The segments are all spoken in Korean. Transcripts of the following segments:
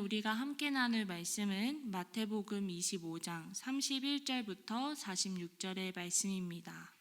우리가 함께 나눌 말씀은 마태복음 25장 31절부터 46절의 말씀입니다.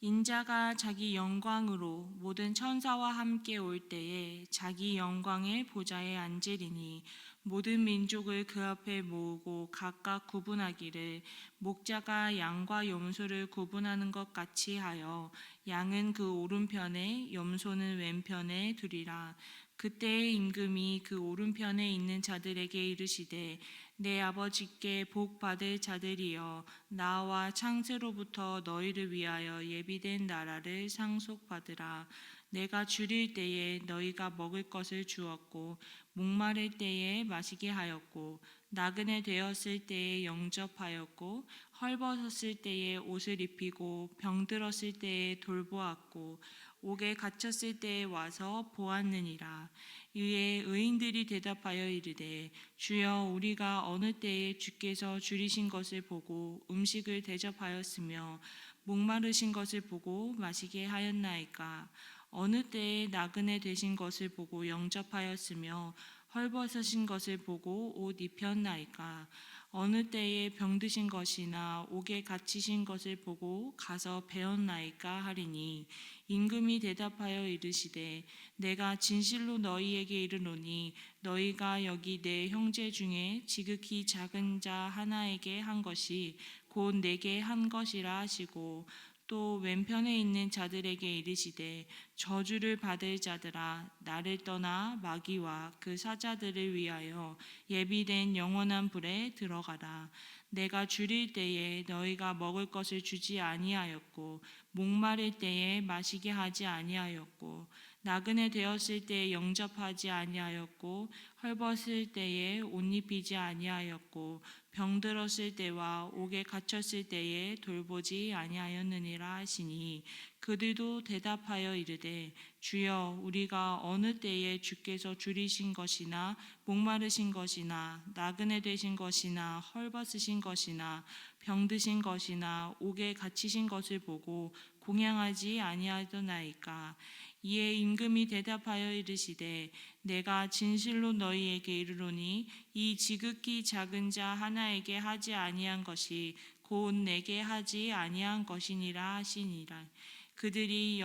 인자가 자기 영광으로 모든 천사와 함께 올 때에 자기 영광의 보좌에 앉으리니 모든 민족을 그 앞에 모으고 각각 구분하기를 목자가 양과 염소를 구분하는 것 같이 하여 양은 그 오른편에 염소는 왼편에 두리라. 그때의 임금이 그 오른편에 있는 자들에게 이르시되 내 아버지께 복 받을 자들이여 나와 창세로부터 너희를 위하여 예비된 나라를 상속받으라. 내가 줄일 때에 너희가 먹을 것을 주었고 목마를 때에 마시게 하였고 나그네 되었을 때에 영접하였고 헐벗었을 때에 옷을 입히고 병들었을 때에 돌보았고 옥에 갇혔을 때에 와서 보았느니라. 이에 의인들이 대답하여 이르되 주여 우리가 어느 때에 주께서 줄이신 것을 보고 음식을 대접하였으며 목마르신 것을 보고 마시게 하였나이까. 어느 때에 나그네 되신 것을 보고 영접하였으며 헐벗으신 것을 보고 옷 입혔나이까. 어느 때에 병드신 것이나 옥에 갇히신 것을 보고 가서 배웠나이까 하리니 임금이 대답하여 이르시되 내가 진실로 너희에게 이르노니 너희가 여기 내 형제 중에 지극히 작은 자 하나에게 한 것이 곧 내게 한 것이라 하시고 또 왼편에 있는 자들에게 이르시되 저주를 받을 자들아 나를 떠나 마귀와 그 사자들을 위하여 예비된 영원한 불에 들어가라. 내가 줄일 때에 너희가 먹을 것을 주지 아니하였고 목마를 때에 마시게 하지 아니하였고 나그네 되었을 때에 영접하지 아니하였고 헐벗을 때에 옷 입히지 아니하였고 병들었을 때와 옥에 갇혔을 때에 돌보지 아니하였느니라 하시니 그들도 대답하여 이르되 주여 우리가 어느 때에 주께서 줄이신 것이나 목마르신 것이나 나그네 되신 것이나 헐벗으신 것이나 병드신 것이나 옥에 갇히신 것을 보고 공양하지 아니하더나이까. 이에 임금이 대답하여 이르시되 내가 진실로 너희에게 이르노니 이 지극히 작은 자 하나에게 하지 아니한 것이 곧 내게 하지 아니한 것이니라 하시니라. 그들이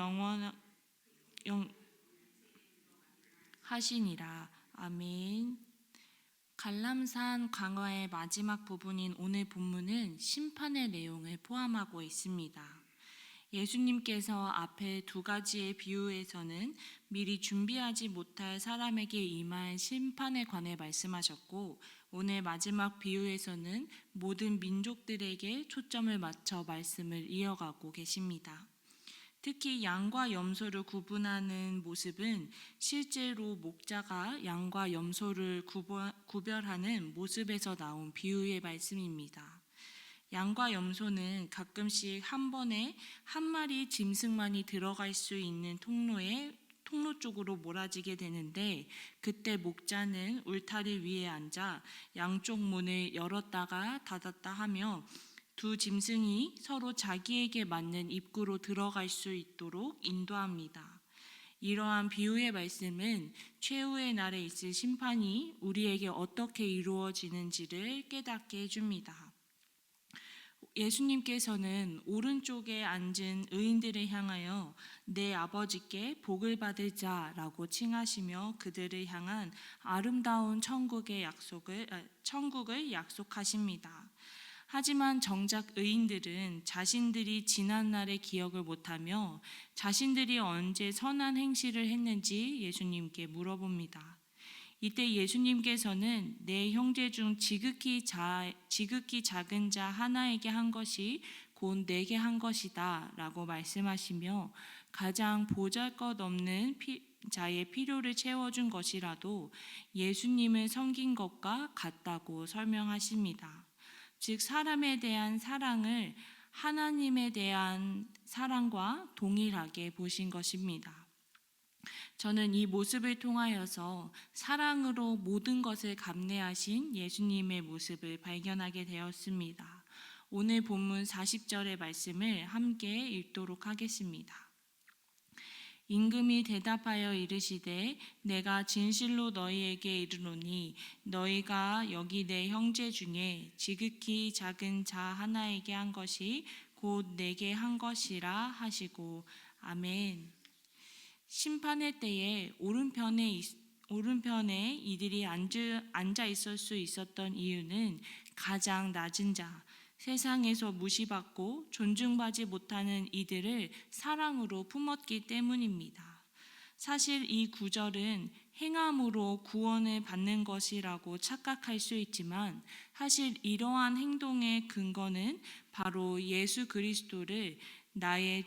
하시니라. 아멘. 갈람산 강화의 마지막 부분인 오늘 본문은 심판의 내용을 포함하고 있습니다. 예수님께서 앞에 두 가지의 비유에서는 미리 준비하지 못할 사람에게 임할 심판에 관해 말씀하셨고 오늘 마지막 비유에서는 모든 민족들에게 초점을 맞춰 말씀을 이어가고 계십니다. 특히 양과 염소를 구분하는 모습은 실제로 목자가 양과 염소를 구별하는 모습에서 나온 비유의 말씀입니다. 양과 염소는 가끔씩 한 번에 한 마리 짐승만이 들어갈 수 있는 통로 쪽으로 몰아지게 되는데 그때 목자는 울타리 위에 앉아 양쪽 문을 열었다가 닫았다 하며 두 짐승이 서로 자기에게 맞는 입구로 들어갈 수 있도록 인도합니다. 이러한 비유의 말씀은 최후의 날에 있을 심판이 우리에게 어떻게 이루어지는지를 깨닫게 해줍니다. 예수님께서는 오른쪽에 앉은 의인들을 향하여 내 아버지께 복을 받을 자라고 칭하시며 그들을 향한 아름다운 천국을 약속하십니다. 하지만 정작 의인들은 자신들이 지난날의 기억을 못하며 자신들이 언제 선한 행실을 했는지 예수님께 물어봅니다. 이때 예수님께서는 내 형제 중 지극히 작은 자 하나에게 한 것이 곧 내게 한 것이다 라고 말씀하시며 가장 보잘것없는 자의 필요를 채워준 것이라도 예수님을 섬긴 것과 같다고 설명하십니다. 즉 사람에 대한 사랑을 하나님에 대한 사랑과 동일하게 보신 것입니다. 저는 이 모습을 통하여서 사랑으로 모든 것을 감내하신 예수님의 모습을 발견하게 되었습니다. 오늘 본문 40절의 말씀을 함께 읽도록 하겠습니다. 임금이 대답하여 이르시되 내가 진실로 너희에게 이르노니 너희가 여기 내 형제 중에 지극히 작은 자 하나에게 한 것이 곧 내게 한 것이라 하시고 아멘. 심판의 때에 오른편에 이들이 앉아 있을 수 있었던 이유는 가장 낮은 자, 세상에서 무시받고 존중받지 못하는 이들을 사랑으로 품었기 때문입니다. 사실 이 구절은 행함으로 구원을 받는 것이라고 착각할 수 있지만 사실 이러한 행동의 근거는 바로 예수 그리스도를 나의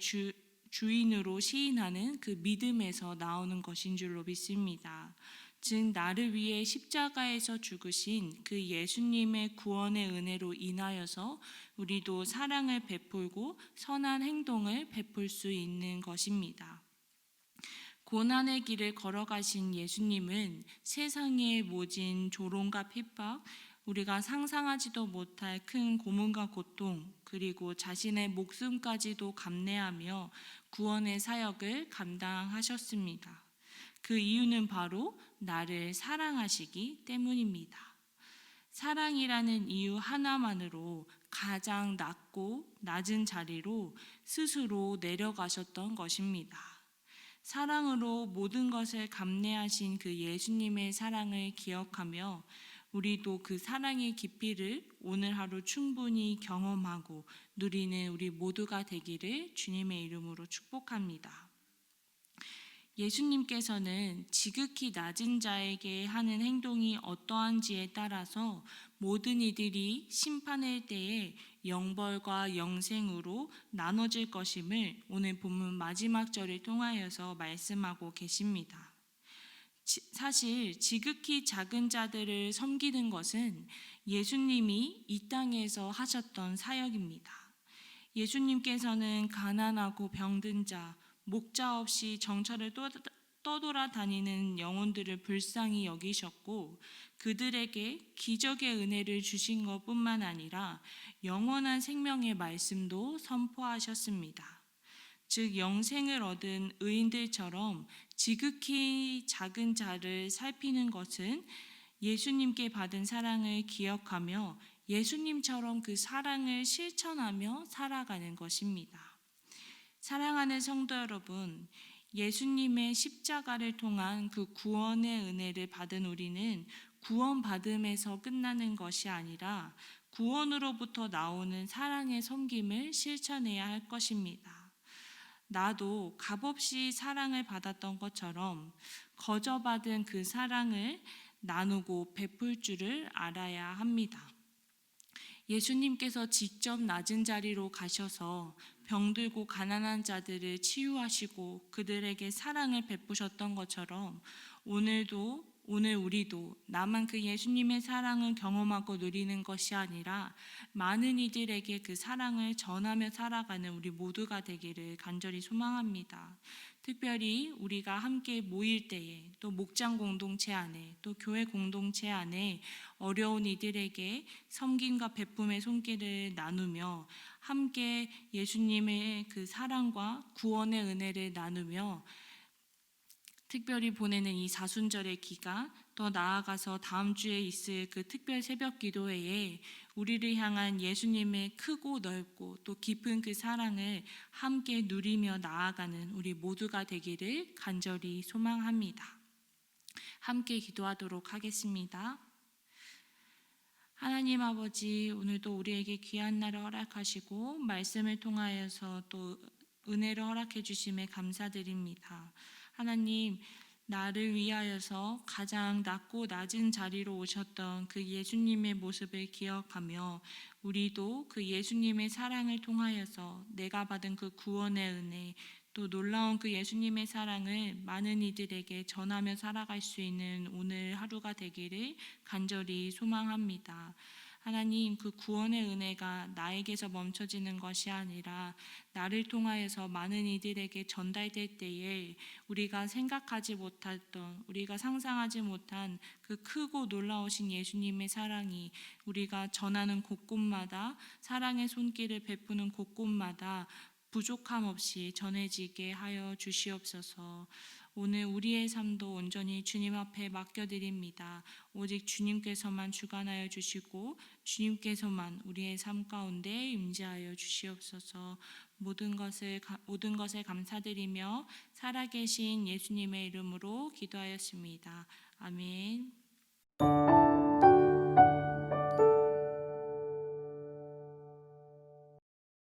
주인으로 시인하는 그 믿음에서 나오는 것인 줄로 믿습니다. 즉 나를 위해 십자가에서 죽으신 그 예수님의 구원의 은혜로 인하여서 우리도 사랑을 베풀고 선한 행동을 베풀 수 있는 것입니다. 고난의 길을 걸어가신 예수님은 세상의 모진 조롱과 핍박, 우리가 상상하지도 못할 큰 고문과 고통, 그리고 자신의 목숨까지도 감내하며 구원의 사역을 감당하셨습니다. 그 이유는 바로 나를 사랑하시기 때문입니다. 사랑이라는 이유 하나만으로 가장 낮은 자리로 스스로 내려가셨던 것입니다. 사랑으로 모든 것을 감내하신 그 예수님의 사랑을 기억하며 우리도 그 사랑의 깊이를 오늘 하루 충분히 경험하고 누리는 우리 모두가 되기를 주님의 이름으로 축복합니다. 예수님께서는 지극히 낮은 자에게 하는 행동이 어떠한지에 따라서 모든 이들이 심판의 때에 영벌과 영생으로 나눠질 것임을 오늘 본문 마지막 절을 통하여서 말씀하고 계십니다. 사실 지극히 작은 자들을 섬기는 것은 예수님이 이 땅에서 하셨던 사역입니다. 예수님께서는 가난하고 병든 자, 목자 없이 정처를 떠돌아다니는 영혼들을 불쌍히 여기셨고 그들에게 기적의 은혜를 주신 것뿐만 아니라 영원한 생명의 말씀도 선포하셨습니다. 즉 영생을 얻은 의인들처럼 지극히 작은 자를 살피는 것은 예수님께 받은 사랑을 기억하며 예수님처럼 그 사랑을 실천하며 살아가는 것입니다. 사랑하는 성도 여러분, 예수님의 십자가를 통한 그 구원의 은혜를 받은 우리는 구원받음에서 끝나는 것이 아니라 구원으로부터 나오는 사랑의 섬김을 실천해야 할 것입니다. 나도 값없이 사랑을 받았던 것처럼 거저받은 그 사랑을 나누고 베풀 줄을 알아야 합니다. 예수님께서 직접 낮은 자리로 가셔서 병들고 가난한 자들을 치유하시고 그들에게 사랑을 베푸셨던 것처럼 오늘 우리도 나만 그 예수님의 사랑을 경험하고 누리는 것이 아니라 많은 이들에게 그 사랑을 전하며 살아가는 우리 모두가 되기를 간절히 소망합니다. 특별히 우리가 함께 모일 때에 또 목장 공동체 안에 또 교회 공동체 안에 어려운 이들에게 섬김과 베품의 손길을 나누며 함께 예수님의 그 사랑과 구원의 은혜를 나누며 특별히 보내는 이 사순절의 기간, 더 나아가서 다음 주에 있을 그 특별 새벽 기도회에 우리를 향한 예수님의 크고 넓고 또 깊은 그 사랑을 함께 누리며 나아가는 우리 모두가 되기를 간절히 소망합니다. 함께 기도하도록 하겠습니다. 하나님 아버지, 오늘도 우리에게 귀한 날을 허락하시고 말씀을 통하여서 또 은혜를 허락해 주심에 감사드립니다. 하나님, 나를 위하여서 가장 낮고 낮은 자리로 오셨던 그 예수님의 모습을 기억하며 우리도 그 예수님의 사랑을 통하여서 내가 받은 그 구원의 은혜 또 놀라운 그 예수님의 사랑을 많은 이들에게 전하며 살아갈 수 있는 오늘 하루가 되기를 간절히 소망합니다. 하나님, 그 구원의 은혜가 나에게서 멈춰지는 것이 아니라 나를 통하여서 많은 이들에게 전달될 때에 우리가 생각하지 못했던, 우리가 상상하지 못한 그 크고 놀라우신 예수님의 사랑이 우리가 전하는 곳곳마다 사랑의 손길을 베푸는 곳곳마다 부족함 없이 전해지게 하여 주시옵소서. 오늘 우리의 삶도 온전히 주님 앞에 맡겨드립니다. 오직 주님께서만 주관하여 주시고 주님께서만 우리의 삶 가운데 임재하여 주시옵소서. 모든 것에 감사드리며 살아계신 예수님의 이름으로 기도하였습니다. 아멘.